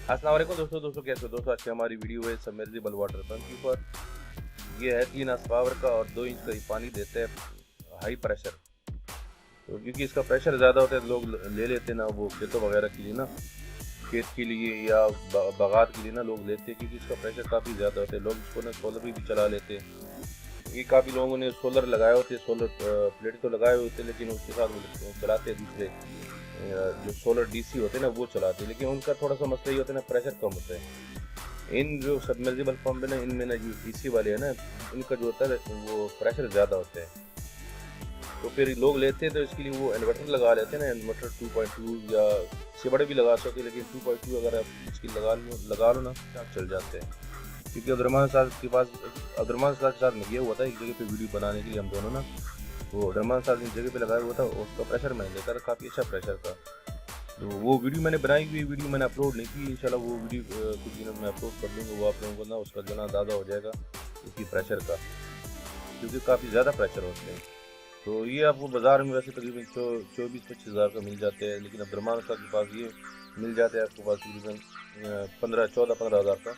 अस्सलाम वालेकुम दोस्तों कैसे हो दोस्तों। आज की हमारी वीडियो है सबमर्सिबल वाटर पंप के ऊपर। ये है 3 हॉर्स पावर का और 2 इंच का ये पानी देता है हाई प्रेशर। तो क्योंकि इसका प्रेशर ज़्यादा होता है लोग ले लेते हैं ना, वो खेतों वगैरह के लिए ना, खेत के लिए या बागात के लिए ना लोग लेते हैं, क्योंकि इसका प्रेशर काफ़ी ज़्यादा होता है। लोग इसको ना सोलर भी चला लेते हैं। ये काफ़ी लोगों ने सोलर लगाए होते, सोलर प्लेट तो लगाए होते, लेकिन उसके साथ वो चलाते हैं दूसरे जो सोलर डीसी होते हैं ना, वो चलाते हैं। लेकिन उनका थोड़ा सा मसला ये होता है ना, प्रेशर कम होता है। इन जो सबमर्सिबल पंप है ना, इनमें ना जो डीसी वाले हैं ना, इनका जो होता है वो प्रेशर ज़्यादा होता है। तो फिर लोग लेते हैं तो इसके लिए वो इन्वर्टर लगा लेते हैं ना, इन्वर्टर 2.2 या इससे बड़े भी लगा सकते हैं, लेकिन 2.2 अगर आप इसकी लगा लो ना, आप चल जाते हैं। क्योंकि अब्दुलरहमान साहब के पास, अब्दुलरहमान साहब के साथ ये हुआ था एक जगह पे वीडियो बनाने के लिए हम दोनों ना, वो अब्दुलरहमान साहब ने जगह पे लगाया हुआ था, उसका प्रेशर मैंने देखा था, काफ़ी अच्छा प्रेशर था। तो वो वीडियो मैंने बनाई हुई, वीडियो मैंने अपलोड नहीं की। इंशाल्लाह वो वीडियो कुछ दिनों में अपलोड कर दूँगा, वो आप लोगों को ना उसका जो ना अंदाज़ा हो जाएगा इसकी प्रेशर का, क्योंकि काफ़ी ज़्यादा प्रेशर होते हैं। तो ये आपको बाज़ार में वैसे तकरीबन 24-25 हज़ार का मिल जाते हैं, लेकिन अब्दुलरहमान साहब के पास ये मिल जाते हैं आपको पास तकरीबन 14-15 हज़ार का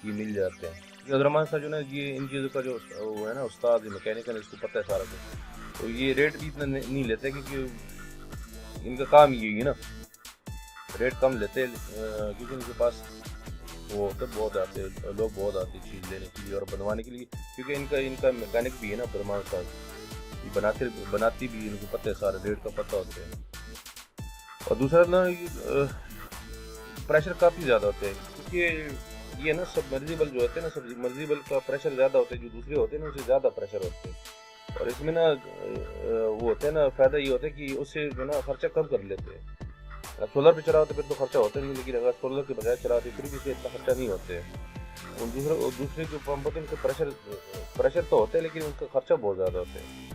ये मिल जाते हैं। ये अब्दुलरहमान साहब जो ना, ये इन चीज़ों का जो वो है ना उस्ताद मैकेनिकल, इसको पता है सारा कुछ। तो ये रेट भी इतना नहीं लेते, क्योंकि इनका काम यही है ना, रेट कम लेते हैं, क्योंकि इनके पास वो होते बहुत आते लोग बहुत आते चीज़ लेने के लिए और बनवाने के लिए, क्योंकि इनका इनका मैकेनिक भी है ना अब्दुलरहमान साहब, ये बनाती भी, इनको पता है सारा, रेट का पता होता है। और दूसरा ना, प्रेशर काफ़ी ज़्यादा होता है, क्योंकि ये ना सबमर्सिबल जो होते हैं ना, सबमर्सिबल का प्रेशर ज़्यादा होता है, जो दूसरे होते हैं ना उससे ज़्यादा प्रेशर होते हैं। और इसमें ना वो होता है ना, फ़ायदा ये होता है कि उससे जो ना खर्चा कम कर लेते हैं। सोलर पे चलाते फिर तो खर्चा होता नहीं, लेकिन अगर सोलर के बजाय चलाते फिर भी इससे इतना खर्चा नहीं होते है। और दूसरे जो पंप होते हैं उनके प्रेशर तो होता है, लेकिन उनका खर्चा बहुत ज़्यादा होता है।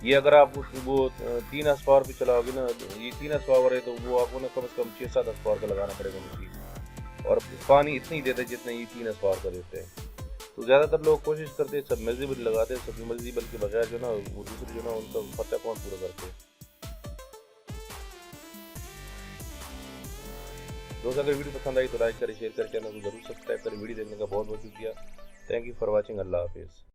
ये अगर आप वो 3 हॉर्स पावर पे चलाओगे ना, ये 3 हॉर्स पावर है, तो वो आपको ना कम से कम 6-7 हॉर्स पावर का लगाना पड़ेगा मशीन, और पानी इतना ही देता है जितना ये 3 हॉर्स पावर का देते हैं। तो ज़्यादातर लोग कोशिश करते हैं सबमर्सिबल लगाते हैं, सबमर्सिबल के बजाय जो ना वो दूसरे जो ना उनका खर्चा कौन पूरा करते हैं। दोस्तों अगर वीडियो पसंद आई तो लाइक करें, शेयर करें, चैनल को जरूर सब्सक्राइब करें। वीडियो देखने का बहुत बहुत शुक्रिया। Thank you for watching. अल्लाह हाफिज़।